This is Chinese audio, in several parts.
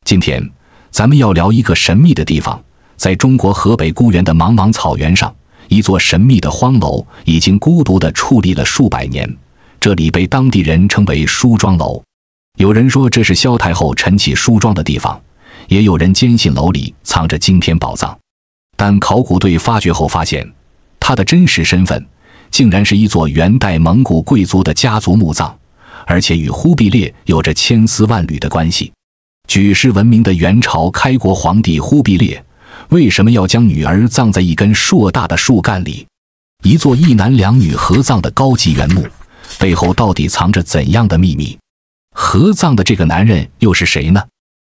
今天咱们要聊一个神秘的地方，在中国河北孤原的茫茫草原上，一座神秘的荒楼已经孤独地矗立了数百年，这里被当地人称为梳妆楼。有人说这是萧太后晨起梳妆的地方，也有人坚信楼里藏着惊天宝藏。但考古队发掘后发现，它的真实身份竟然是一座元代蒙古贵族的家族墓葬，而且与忽必烈有着千丝万缕的关系。举世闻名的元朝开国皇帝忽必烈为什么要将女儿葬在一根硕大的树干里？一座一男两女合葬的高级原墓，背后到底藏着怎样的秘密？合葬的这个男人又是谁呢？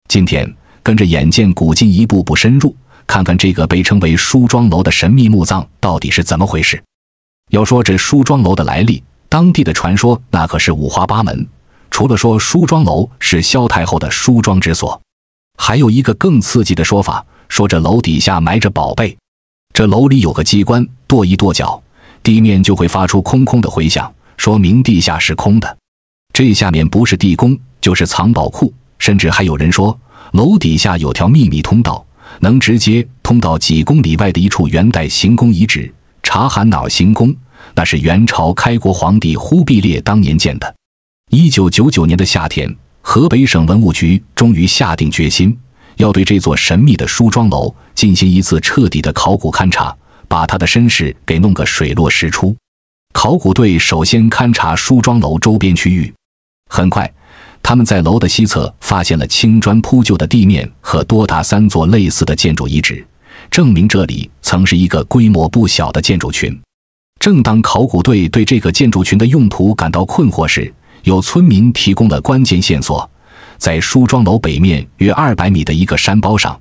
今天跟着眼见古今一步步深入，看看这个被称为梳妆楼的神秘墓葬到底是怎么回事。要说这梳妆楼的来历，当地的传说那可是五花八门。除了说梳妆楼是萧太后的梳妆之所，还有一个更刺激的说法，说这楼底下埋着宝贝。这楼里有个机关，跺一跺脚，地面就会发出空空的回响，说明地下是空的。这下面不是地宫，就是藏宝库，甚至还有人说楼底下有条秘密通道，能直接通到几公里外的一处元代行宫遗址察罕脑行宫，那是元朝开国皇帝忽必烈当年建的。1999年的夏天，河北省文物局终于下定决心，要对这座神秘的梳妆楼进行一次彻底的考古勘察，把它的身世给弄个水落石出。考古队首先勘察梳妆楼周边区域，很快他们在楼的西侧发现了青砖铺就的地面和多达3座类似的建筑遗址，证明这里曾是一个规模不小的建筑群。正当考古队对这个建筑群的用途感到困惑时，有村民提供了关键线索，在梳妆楼北面约200米的一个山包上，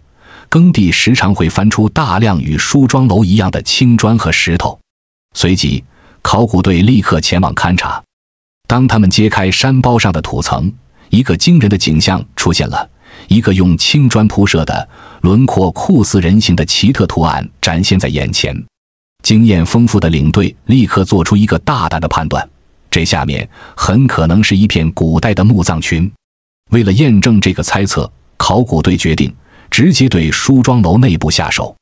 耕地时常会翻出大量与梳妆楼一样的青砖和石头。随即考古队立刻前往勘察。当他们揭开山包上的土层，一个惊人的景象出现了，一个用青砖铺设的轮廓酷似人形的奇特图案展现在眼前。经验丰富的领队立刻做出一个大胆的判断，这下面很可能是一片古代的墓葬群。为了验证这个猜测，考古队决定直接对梳妆楼内部下手。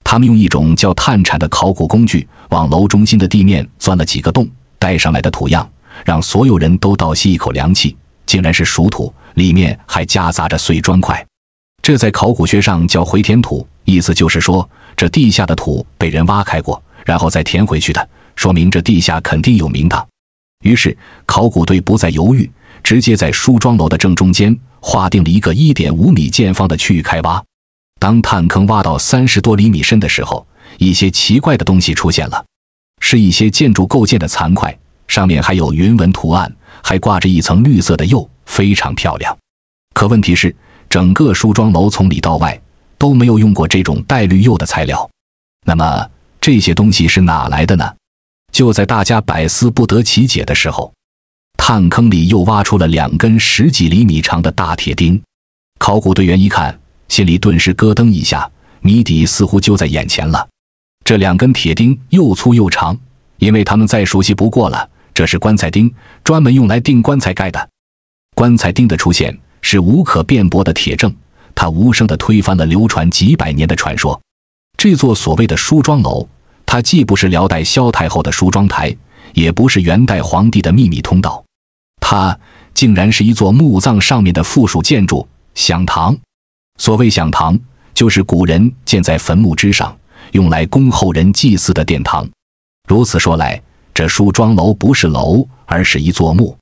他们用一种叫探铲的考古工具往楼中心的地面钻了几个洞，带上来的土样让所有人都倒吸一口凉气，竟然是熟土，里面还夹杂着碎砖块。这在考古学上叫回填土，意思就是说这地下的土被人挖开过，然后再填回去的，说明这地下肯定有明堂。于是考古队不再犹豫，直接在梳妆楼的正中间划定了一个 1.5 米见方的区域开挖。当探坑挖到30多厘米深的时候，一些奇怪的东西出现了，是一些建筑构件的残块，上面还有云纹图案，还挂着一层绿色的釉，非常漂亮。可问题是，整个梳妆楼从里到外都没有用过这种带绿釉的材料。那么这些东西是哪来的呢？就在大家百思不得其解的时候，探坑里又挖出了2根10几厘米长的大铁钉。考古队员一看，心里顿时咯噔一下，谜底似乎就在眼前了。这2根铁钉又粗又长，因为他们再熟悉不过了，这是棺材钉，专门用来钉棺材盖的。棺材钉的出现是无可辩驳的铁证，它无声地推翻了流传几百年的传说。这座所谓的梳妆楼，它既不是辽代萧太后的梳妆台，也不是元代皇帝的秘密通道，它竟然是一座墓葬上面的附属建筑——享堂。所谓享堂，就是古人建在坟墓之上，用来供后人祭祀的殿堂。如此说来，这梳妆楼不是楼，而是一座墓。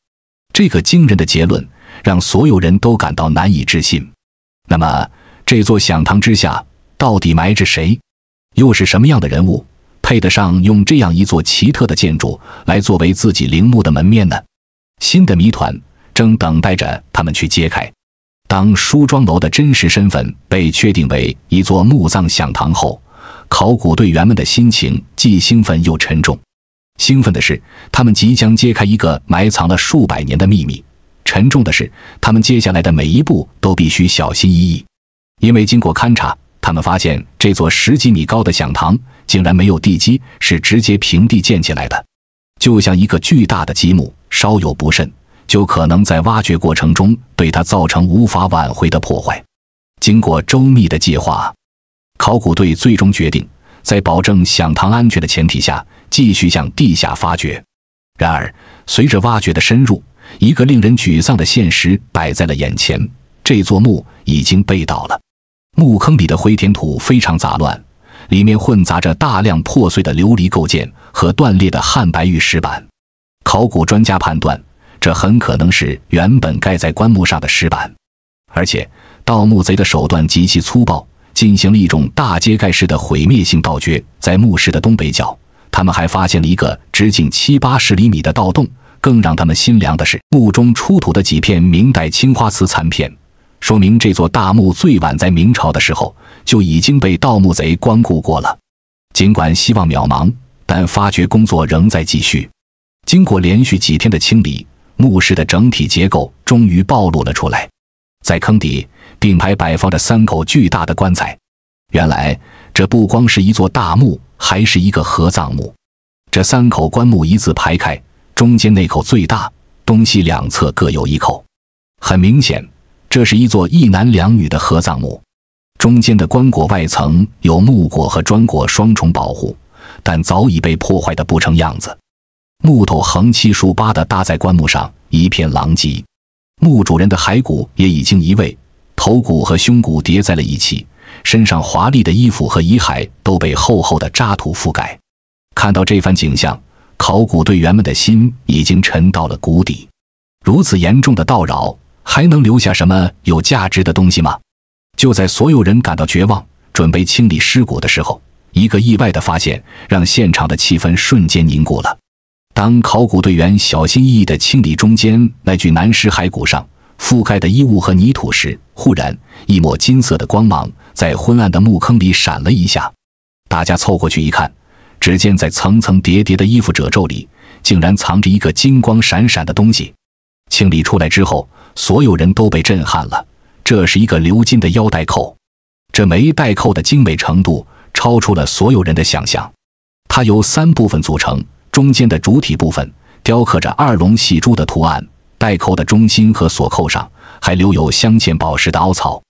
这个惊人的结论让所有人都感到难以置信。那么这座享堂之下到底埋着谁？又是什么样的人物配得上用这样一座奇特的建筑来作为自己陵墓的门面呢？新的谜团正等待着他们去揭开。当梳妆楼的真实身份被确定为一座墓葬享堂后，考古队员们的心情既兴奋又沉重。兴奋的是，他们即将揭开一个埋藏了数百年的秘密；沉重的是，他们接下来的每一步都必须小心翼翼。因为经过勘察，他们发现这座10几米高的享堂竟然没有地基，是直接平地建起来的，就像一个巨大的积木，稍有不慎就可能在挖掘过程中对它造成无法挽回的破坏。经过周密的计划，考古队最终决定在保证响堂安全的前提下继续向地下发掘。然而随着挖掘的深入，一个令人沮丧的现实摆在了眼前，这座墓已经被盗了。墓坑里的灰填土非常杂乱，里面混杂着大量破碎的琉璃构件和断裂的汉白玉石板。考古专家判断，这很可能是原本盖在棺木上的石板，而且盗墓贼的手段极其粗暴，进行了一种大揭盖式的毁灭性盗掘。在墓室的东北角，他们还发现了一个直径70-80厘米的盗洞。更让他们心凉的是，墓中出土的几片明代青花瓷残片，说明这座大墓最晚在明朝的时候就已经被盗墓贼光顾过了。尽管希望渺茫，但发掘工作仍在继续。经过连续几天的清理，墓室的整体结构终于暴露了出来。在坑底并排摆放着3口巨大的棺材，原来这不光是一座大墓，还是一个合葬墓。这3口棺木一字排开，中间那口最大，东西两侧各有1口。很明显，这是一座一男两女的合葬墓。中间的棺椁外层有木椁和砖椁双重保护，但早已被破坏得不成样子。木头横七竖八地搭在棺木上，一片狼藉。墓主人的骸骨也已经移位，头骨和胸骨叠在了一起，身上华丽的衣服和遗骸都被厚厚的渣土覆盖。看到这番景象，考古队员们的心已经沉到了谷底。如此严重的盗扰，还能留下什么有价值的东西吗？就在所有人感到绝望，准备清理尸骨的时候，一个意外的发现让现场的气氛瞬间凝固了。当考古队员小心翼翼地清理中间那具男尸骸骨上覆盖的衣物和泥土时，忽然一抹金色的光芒在昏暗的墓坑里闪了一下。大家凑过去一看，只见在层层叠叠的衣服褶皱里，竟然藏着一个金光闪闪的东西。清理出来之后，所有人都被震撼了，这是一个鎏金的腰带扣。这枚带扣的精美程度超出了所有人的想象。它由3部分组成，中间的主体部分雕刻着2龙戏珠的图案，带扣的中心和锁扣上还留有镶嵌宝石的凹槽。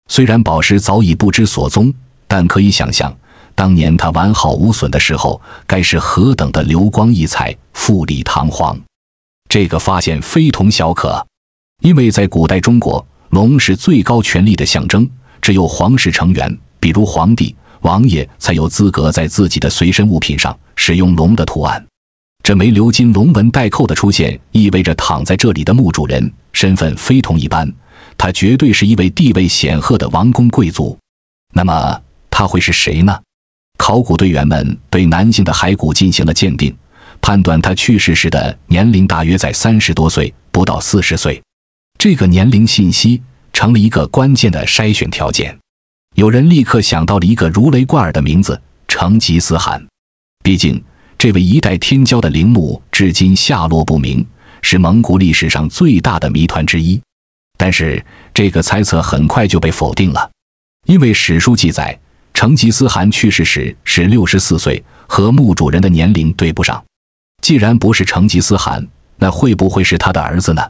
虽然宝石早已不知所踪，但可以想象当年它完好无损的时候该是何等的流光溢彩，富丽堂皇。这个发现非同小可，因为在古代中国，龙是最高权力的象征，只有皇室成员，比如皇帝、王爷，才有资格在自己的随身物品上使用龙的图案。这枚鎏金龙纹带扣的出现，意味着躺在这里的墓主人身份非同一般，他绝对是一位地位显赫的王公贵族。那么他会是谁呢？考古队员们对男性的骸骨进行了鉴定，判断他去世时的年龄大约在30多岁，不到40岁。这个年龄信息成了一个关键的筛选条件。有人立刻想到了一个如雷贯耳的名字——成吉思汗。毕竟这位一代天骄的陵墓至今下落不明，是蒙古历史上最大的谜团之一。但是这个猜测很快就被否定了，因为史书记载成吉思汗去世时是64岁，和墓主人的年龄对不上。既然不是成吉思汗，那会不会是他的儿子呢？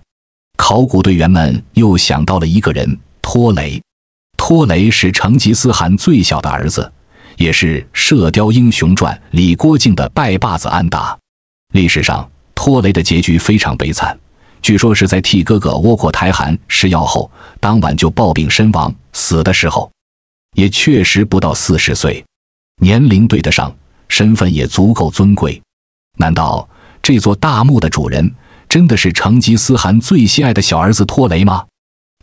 考古队员们又想到了一个人，托雷。托雷是成吉思汗最小的儿子，也是《射雕英雄传》李郭靖的拜把子安达。历史上托雷的结局非常悲惨，据说是在替哥哥窝阔台汗施药后，当晚就暴病身亡，死的时候也确实不到40岁，年龄对得上，身份也足够尊贵。难道这座大墓的主人真的是成吉思汗最心爱的小儿子托雷吗？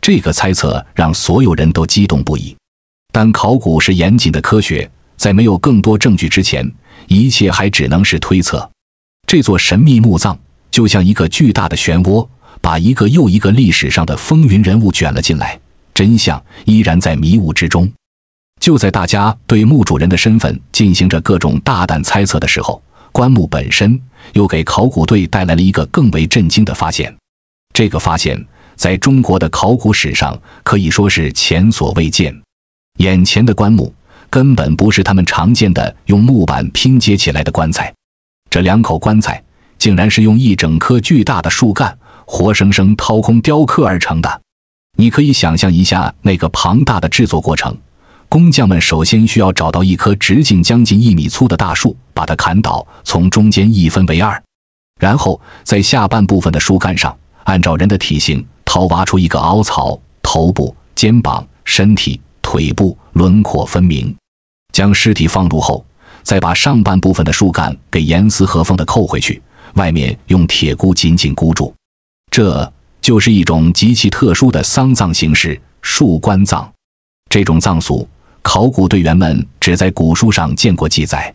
这个猜测让所有人都激动不已。但考古是严谨的科学，在没有更多证据之前，一切还只能是推测。这座神秘墓葬就像一个巨大的漩涡，把一个又一个历史上的风云人物卷了进来，真相依然在迷雾之中。就在大家对墓主人的身份进行着各种大胆猜测的时候，棺木本身又给考古队带来了一个更为震惊的发现。这个发现在中国的考古史上可以说是前所未见。眼前的棺木根本不是他们常见的用木板拼接起来的棺材，这2口棺材竟然是用一整棵巨大的树干活生生掏空雕刻而成的。你可以想象一下那个庞大的制作过程，工匠们首先需要找到一棵直径将近1米粗的大树，把它砍倒，从中间一分为二，然后在下半部分的树干上，按照人的体型掏挖出一个凹槽，头部、肩膀、身体、腿部轮廓分明。将尸体放入后，再把上半部分的树干给严丝合缝地扣回去，外面用铁箍紧紧箍住。这就是一种极其特殊的丧葬形式——树棺葬。这种葬俗，考古队员们只在古书上见过记载，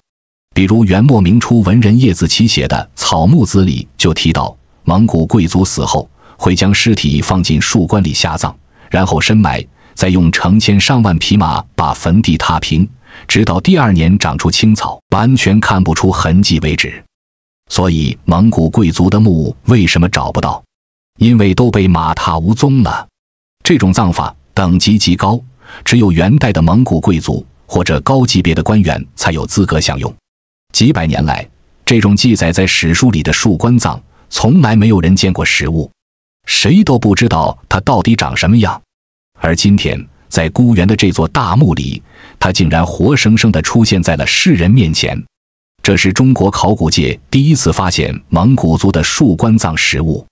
比如元末明初文人叶子奇写的《草木子》里就提到，蒙古贵族死后会将尸体放进树棺里下葬，然后深埋，再用成千上万匹马把坟地踏平，直到第2年长出青草，完全看不出痕迹为止。所以蒙古贵族的墓为什么找不到？因为都被马踏无踪了。这种葬法等级极高，只有元代的蒙古贵族或者高级别的官员才有资格享用。几百年来，这种记载在史书里的树棺葬，从来没有人见过实物，谁都不知道它到底长什么样。而今天，在孤原的这座大墓里，它竟然活生生地出现在了世人面前。这是中国考古界第一次发现蒙古族的树棺葬实物。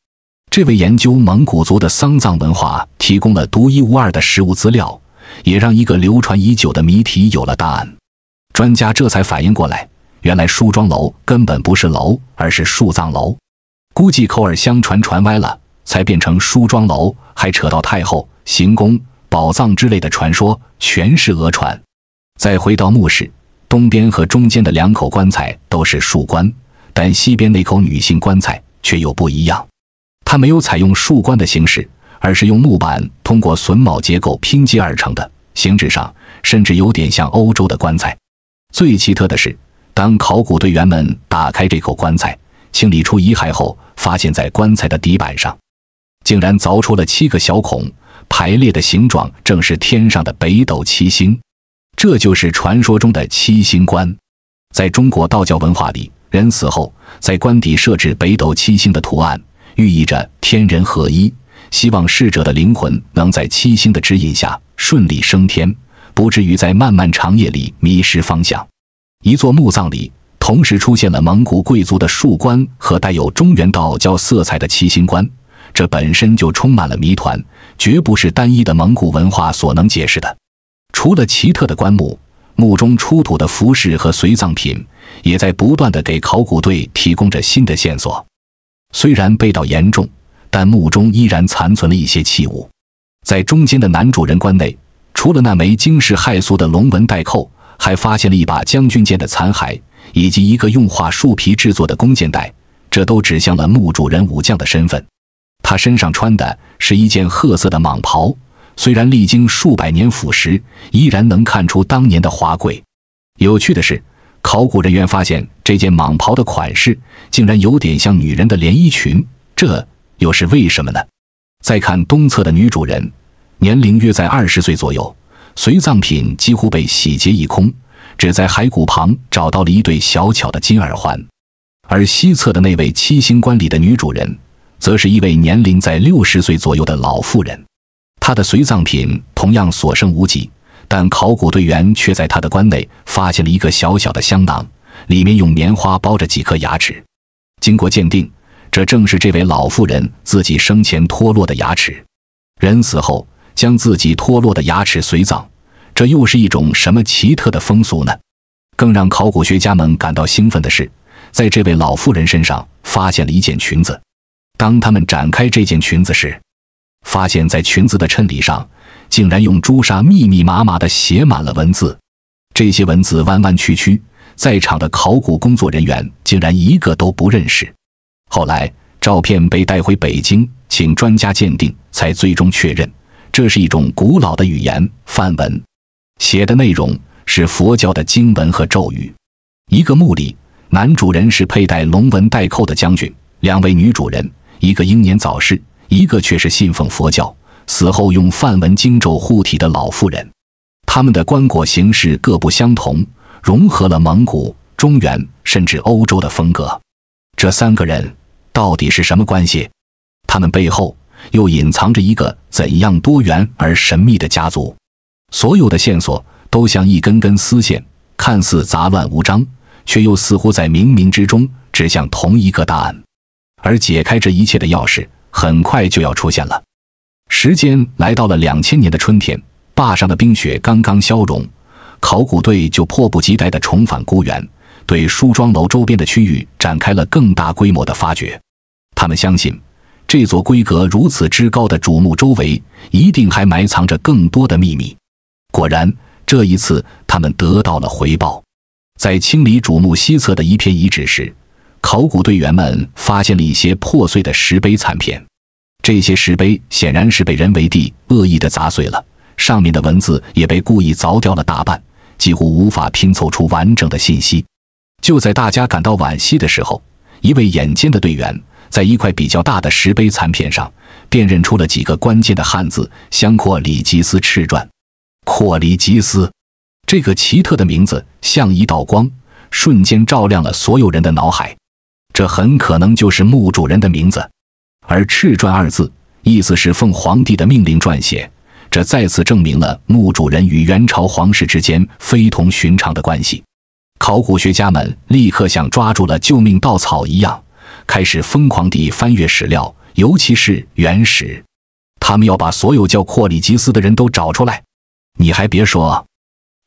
这为研究蒙古族的丧葬文化提供了独一无二的实物资料，也让一个流传已久的谜题有了答案。专家这才反应过来，原来树桩楼根本不是楼，而是树葬楼。估计口耳相传传歪了，才变成树桩楼，还扯到太后、行宫、宝藏之类的传说，全是讹传。再回到墓室，东边和中间的2口棺材都是树棺，但西边那口女性棺材却又不一样。它没有采用树棺的形式，而是用木板通过榫卯结构拼接而成的，形制上甚至有点像欧洲的棺材。最奇特的是，当考古队员们打开这口棺材，清理出遗骸后，发现在棺材的底板上竟然凿出了7个小孔，排列的形状正是天上的北斗七星。这就是传说中的七星棺。在中国道教文化里，人死后在棺底设置北斗七星的图案，寓意着天人合一，希望逝者的灵魂能在七星的指引下顺利升天，不至于在漫漫长夜里迷失方向。一座墓葬里同时出现了蒙古贵族的树棺和带有中原道教色彩的七星棺，这本身就充满了谜团，绝不是单一的蒙古文化所能解释的。除了奇特的棺木，墓中出土的服饰和随葬品也在不断地给考古队提供着新的线索。虽然被盗严重，但墓中依然残存了一些器物。在中间的男主人棺内，除了那枚惊世骇俗的龙纹带扣，还发现了一把将军剑的残骸，以及一个用桦树皮制作的弓箭袋，这都指向了墓主人武将的身份。他身上穿的是一件褐色的蟒袍，虽然历经数百年腐蚀，依然能看出当年的华贵。有趣的是，考古人员发现这件蟒袍的款式竟然有点像女人的连衣裙，这又是为什么呢？再看东侧的女主人，年龄约在20岁左右，随葬品几乎被洗劫一空，只在骸骨旁找到了一对小巧的金耳环。而西侧的那位七星棺里的女主人，则是一位年龄在60岁左右的老妇人。她的随葬品同样所剩无几，但考古队员却在她的棺内发现了一个小小的香囊，里面用棉花包着几颗牙齿。经过鉴定，这正是这位老妇人自己生前脱落的牙齿。人死后将自己脱落的牙齿随葬，这又是一种什么奇特的风俗呢？更让考古学家们感到兴奋的是，在这位老妇人身上发现了一件裙子。当他们展开这件裙子时，发现在裙子的衬里上竟然用朱砂密密麻麻地写满了文字。这些文字弯弯曲曲，在场的考古工作人员竟然一个都不认识。后来照片被带回北京，请专家鉴定，才最终确认这是一种古老的语言梵文，写的内容是佛教的经文和咒语。一个墓里，男主人是佩戴龙纹带扣的将军，2位女主人，一个英年早逝，一个却是信奉佛教，死后用梵文经咒护体的老妇人。他们的棺椁形式各不相同，融合了蒙古、中原甚至欧洲的风格。这3个人到底是什么关系？他们背后又隐藏着一个怎样多元而神秘的家族。所有的线索都像一根根丝线，看似杂乱无章，却又似乎在冥冥之中指向同一个答案。而解开这一切的钥匙很快就要出现了。时间来到了2000年的春天，坝上的冰雪刚刚消融，考古队就迫不及待地重返孤园，对梳妆楼周边的区域展开了更大规模的发掘。他们相信，这座规格如此之高的主墓周围一定还埋藏着更多的秘密。果然，这一次他们得到了回报。在清理主墓西侧的一片遗址时，考古队员们发现了一些破碎的石碑残片。这些石碑显然是被人为地恶意地砸碎了，上面的文字也被故意凿掉了大半，几乎无法拼凑出完整的信息。就在大家感到惋惜的时候，一位眼尖的队员在一块比较大的石碑残片上辨认出了几个关键的汉字：香阔里吉斯赤传。阔里吉斯这个奇特的名字像一道光，瞬间照亮了所有人的脑海。这很可能就是墓主人的名字。而赤传二字意思是奉皇帝的命令撰写，这再次证明了墓主人与元朝皇室之间非同寻常的关系。考古学家们立刻像抓住了救命稻草一样，开始疯狂地翻阅史料，尤其是元史。他们要把所有叫阔里吉斯的人都找出来。你还别说，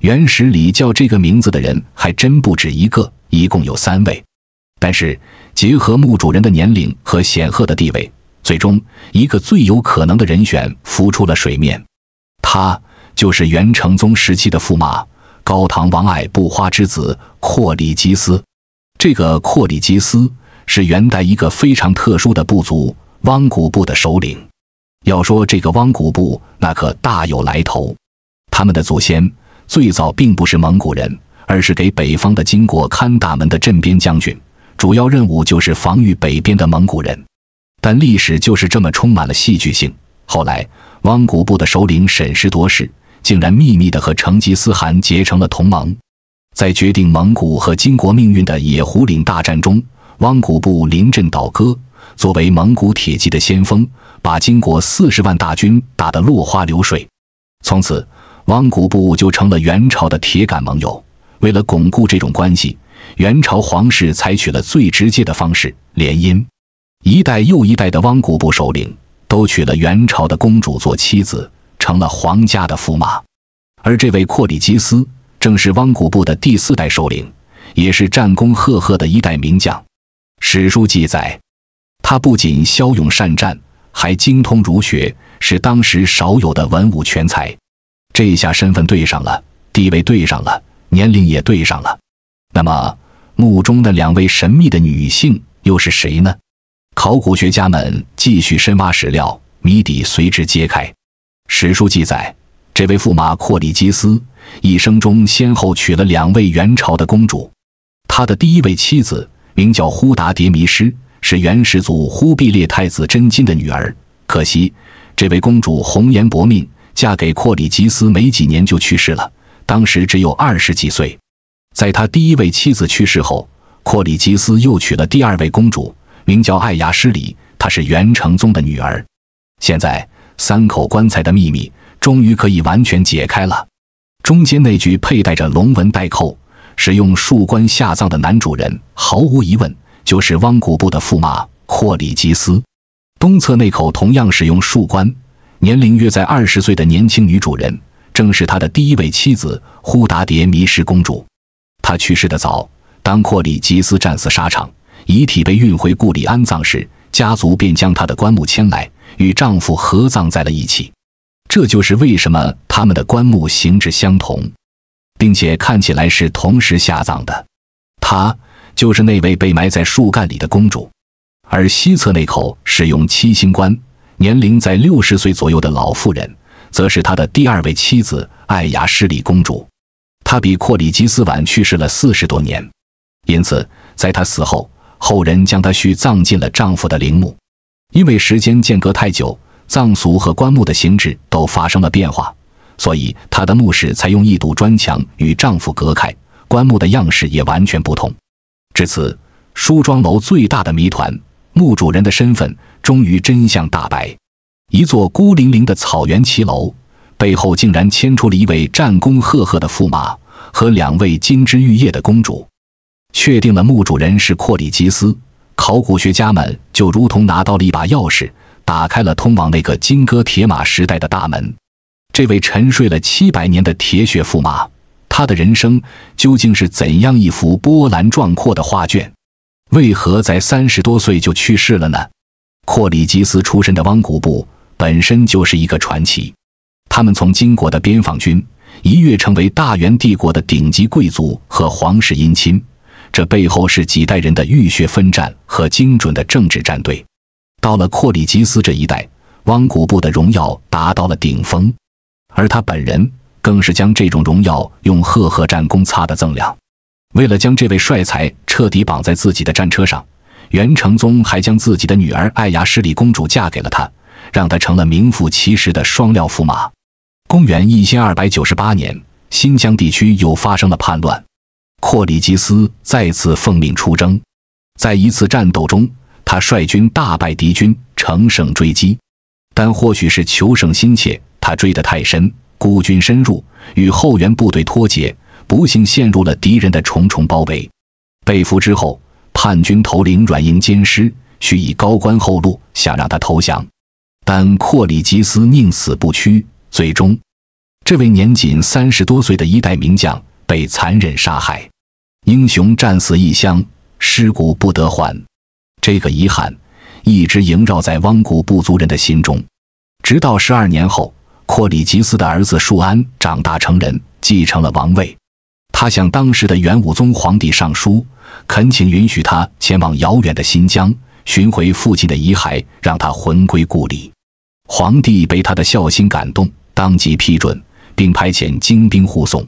元史里叫这个名字的人还真不止一个，一共有3位。但是结合墓主人的年龄和显赫的地位，最终一个最有可能的人选浮出了水面。他就是元成宗时期的驸马高唐王爱不花之子阔里吉斯。这个阔里吉斯是元代一个非常特殊的部族汪古部的首领。要说这个汪古部，那可大有来头。他们的祖先最早并不是蒙古人，而是给北方的经过看大门的镇边将军，主要任务就是防御北边的蒙古人。但历史就是这么充满了戏剧性。后来汪古部的首领审时度势，竟然秘密地和成吉思汗结成了同盟。在决定蒙古和金国命运的野狐岭大战中，汪古部临阵倒戈，作为蒙古铁骑的先锋，把金国40万大军打得落花流水。从此汪古部就成了元朝的铁杆盟友。为了巩固这种关系，元朝皇室采取了最直接的方式——联姻。一代又一代的汪古部首领都娶了元朝的公主做妻子，成了皇家的驸马。而这位阔里吉斯正是汪古部的第4代首领，也是战功赫赫的一代名将。史书记载，他不仅骁勇善战，还精通儒学，是当时少有的文武全才。这下身份对上了，地位对上了，年龄也对上了。那么墓中的2位神秘的女性又是谁呢？考古学家们继续深挖史料，谜底随之揭开。史书记载，这位驸马阔里吉斯一生中先后娶了2位元朝的公主。他的第1位妻子名叫忽达迭弥失，是元世祖忽必烈太子真金的女儿。可惜这位公主红颜薄命，嫁给阔里吉斯没几年就去世了，当时只有20几岁。在他第1位妻子去世后，阔里吉斯又娶了第2位公主，名叫爱牙失里，她是元成宗的女儿。现在3口棺材的秘密终于可以完全解开了。中间那具佩戴着龙纹带扣、使用树冠下葬的男主人，毫无疑问就是汪古部的驸马阔里吉斯。东侧那口同样使用树冠、年龄约在20岁的年轻女主人，正是他的第1位妻子忽达迭弥失公主。她去世的早，当阔里吉斯战死沙场，遗体被运回故里安葬时，家族便将她的棺木迁来，与丈夫合葬在了一起。这就是为什么他们的棺木形制相同，并且看起来是同时下葬的。她就是那位被埋在树干里的公主。而西侧那口使用七星棺、年龄在60岁左右的老妇人，则是他的第2位妻子爱牙失里公主。她比阔里吉斯晚去世了40多年，因此在她死后，后人将她续葬进了丈夫的陵墓。因为时间间隔太久，葬俗和棺木的形制都发生了变化，所以她的墓室采用一堵砖墙与丈夫隔开，棺木的样式也完全不同。至此，梳妆楼最大的谜团，墓主人的身份终于真相大白。一座孤零零的草原骑楼，背后竟然牵出了一位战功赫赫的驸马和2位金枝玉叶的公主。确定了墓主人是阔里吉斯，考古学家们就如同拿到了一把钥匙，打开了通往那个金戈铁马时代的大门。这位沉睡了700年的铁血驸马，他的人生究竟是怎样一幅波澜壮阔的画卷？为何在30多岁就去世了呢？阔里吉斯出身的汪古部本身就是一个传奇，他们从金国的边防军一跃成为大元帝国的顶级贵族和皇室姻亲，这背后是几代人的浴血奋战和精准的政治战队。到了阔里吉斯这一代，汪古部的荣耀达到了顶峰，而他本人更是将这种荣耀用赫赫战功擦得锃亮。为了将这位帅才彻底绑在自己的战车上，元成宗还将自己的女儿爱牙失里公主嫁给了他，让他成了名副其实的双料驸马。公元1298年，新疆地区又发生了叛乱，阔里吉斯再次奉命出征。在一次战斗中，他率军大败敌军，乘胜追击。但或许是求胜心切，他追得太深，孤军深入，与后援部队脱节，不幸陷入了敌人的重重包围。被俘之后，叛军头领软硬兼施，许以高官厚禄，想让他投降。但阔里吉斯宁死不屈，最终这位年仅30多岁的一代名将被残忍杀害。英雄战死异乡，尸骨不得还。这个遗憾一直萦绕在汪古部族人的心中。直到12年后，阔里吉斯的儿子述安长大成人，继承了王位。他向当时的元武宗皇帝上书，恳请允许他前往遥远的新疆，寻回父亲的遗骸，让他魂归故里。皇帝被他的孝心感动，当即批准，并派遣精兵护送。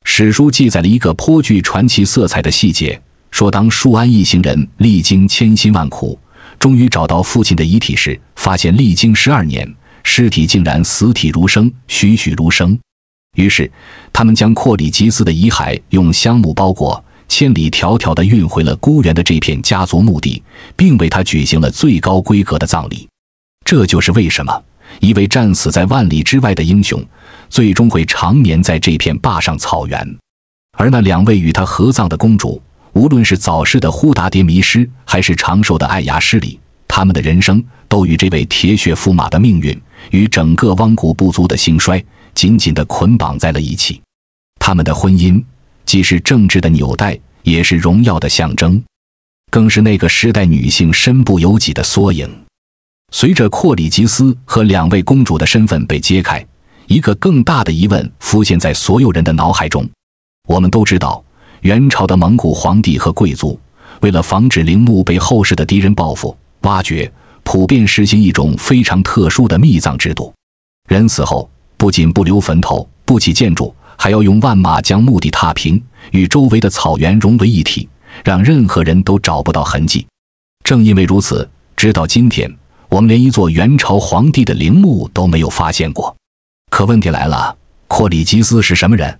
史书记载了一个颇具传奇色彩的细节，说当述安一行人历经千辛万苦，终于找到父亲的遗体时，发现历经12年，尸体竟然死体如生，栩栩如生。于是他们将阔里吉斯的遗骸用香木包裹，千里迢迢地运回了孤原的这片家族墓地，并为他举行了最高规格的葬礼。这就是为什么一位战死在万里之外的英雄，最终会长眠在这片坝上草原。而那2位与他合葬的公主，无论是早逝的忽达迭迷失，还是长寿的爱牙失里，他们的人生都与这位铁血驸马的命运，与整个汪古部族的兴衰紧紧地捆绑在了一起。他们的婚姻既是政治的纽带，也是荣耀的象征，更是那个时代女性身不由己的缩影。随着阔里吉斯和2位公主的身份被揭开，一个更大的疑问浮现在所有人的脑海中。我们都知道，元朝的蒙古皇帝和贵族为了防止陵墓被后世的敌人报复、挖掘，普遍实行一种非常特殊的秘葬制度。人死后不仅不留坟头、不起建筑，还要用万马将墓地踏平，与周围的草原融为一体，让任何人都找不到痕迹。正因为如此，直到今天，我们连一座元朝皇帝的陵墓都没有发现过。可问题来了，阔里吉斯是什么人？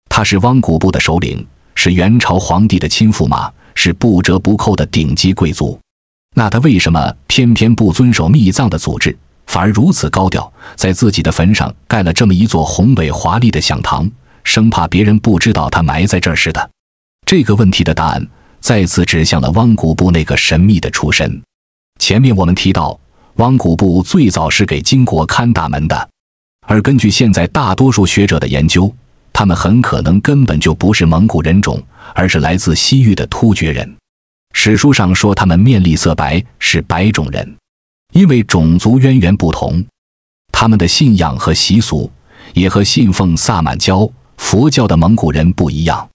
他是汪古部的首领，是元朝皇帝的亲驸马，是不折不扣的顶级贵族。那他为什么偏偏不遵守秘葬的组织，反而如此高调，在自己的坟上盖了这么一座宏伟华丽的享堂，生怕别人不知道他埋在这儿似的？这个问题的答案再次指向了汪古部那个神秘的出身。前面我们提到，汪古部最早是给金国看大门的，而根据现在大多数学者的研究，他们很可能根本就不是蒙古人种，而是来自西域的突厥人。史书上说他们面丽色白，是白种人。因为种族渊源不同，他们的信仰和习俗也和信奉萨满教、佛教的蒙古人不一样，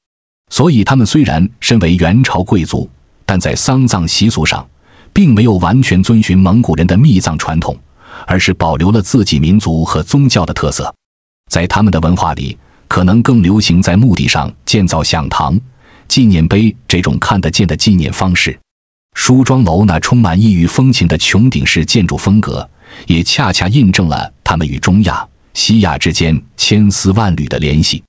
所以他们虽然身为元朝贵族，但在丧葬习俗上并没有完全遵循蒙古人的秘葬传统，而是保留了自己民族和宗教的特色。在他们的文化里，可能更流行在墓地上建造享堂、纪念碑这种看得见的纪念方式。梳妆楼那充满异域风情的穹顶式建筑风格，也恰恰印证了他们与中亚、西亚之间千丝万缕的联系。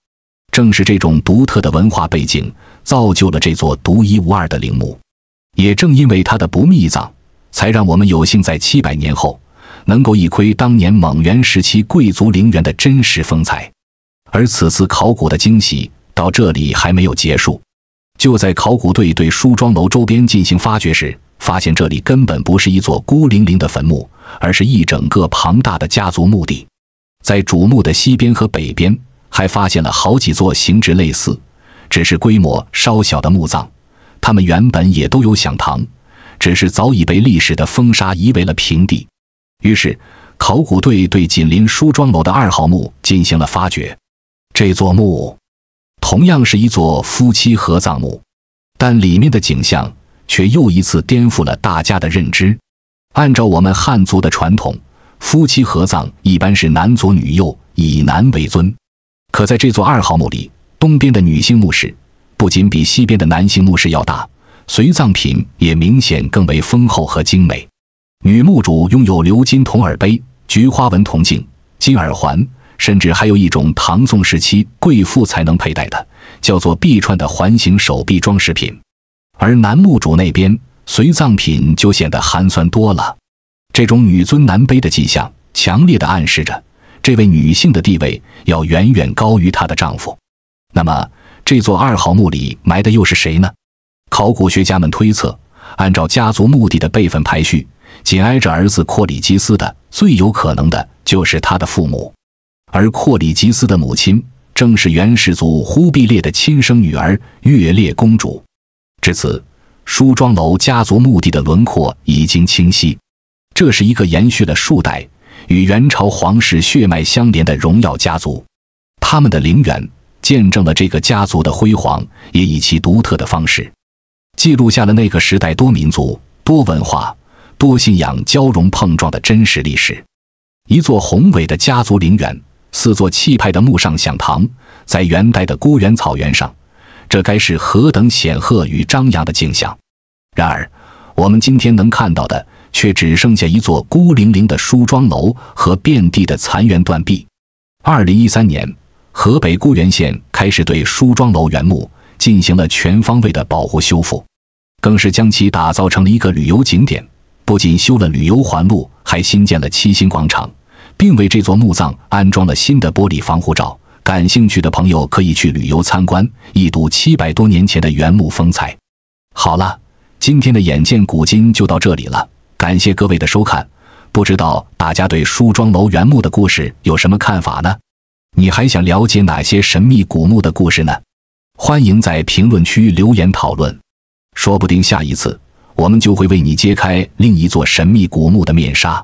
正是这种独特的文化背景，造就了这座独一无二的陵墓。也正因为它的不秘葬，才让我们有幸在700年后能够一窥当年蒙元时期贵族陵园的真实风采。而此次考古的惊喜到这里还没有结束。就在考古队对梳妆楼周边进行发掘时，发现这里根本不是一座孤零零的坟墓，而是一整个庞大的家族墓地。在主墓的西边和北边还发现了好几座形制类似，只是规模稍小的墓葬，它们原本也都有响堂，只是早已被历史的风沙夷为了平地。于是考古队对紧邻梳妆楼的2号墓进行了发掘。这座墓同样是一座夫妻合葬墓，但里面的景象却又一次颠覆了大家的认知。按照我们汉族的传统，夫妻合葬一般是男左女右，以男为尊。可在这座2号墓里，东边的女性墓室不仅比西边的男性墓室要大，随葬品也明显更为丰厚和精美。女墓主拥有鎏金铜耳杯、菊花纹铜镜、金耳环，甚至还有一种唐宋时期贵妇才能佩戴的，叫做臂串的环形手臂装饰品。而男墓主那边随葬品就显得寒酸多了。这种女尊男卑的迹象，强烈地暗示着这位女性的地位要远远高于她的丈夫。那么这座2号墓里埋的又是谁呢？考古学家们推测，按照家族墓地的辈分排序，紧挨着儿子阔里吉斯的最有可能的就是他的父母。而阔里吉斯的母亲正是元世祖忽必烈的亲生女儿月烈公主。至此，梳妆楼家族墓地的轮廓已经清晰，这是一个延续了数代与元朝皇室血脉相连的荣耀家族。他们的陵园见证了这个家族的辉煌，也以其独特的方式记录下了那个时代多民族、多文化、多信仰交融碰撞的真实历史。一座宏伟的家族陵园，4座气派的墓上响堂，在元代的孤原草原上，这该是何等显赫与张扬的景象。然而我们今天能看到的却只剩下一座孤零零的梳妆楼和遍地的残垣断壁。2013年，河北固原县开始对梳妆楼原墓进行了全方位的保护修复，更是将其打造成了一个旅游景点，不仅修了旅游环路，还新建了七星广场，并为这座墓葬安装了新的玻璃防护罩。感兴趣的朋友可以去旅游参观，一睹700多年前的原墓风采。好了，今天的眼见古今就到这里了，感谢各位的收看。不知道大家对梳妆楼原墓的故事有什么看法呢？你还想了解哪些神秘古墓的故事呢？欢迎在评论区留言讨论，说不定下一次我们就会为你揭开另一座神秘古墓的面纱。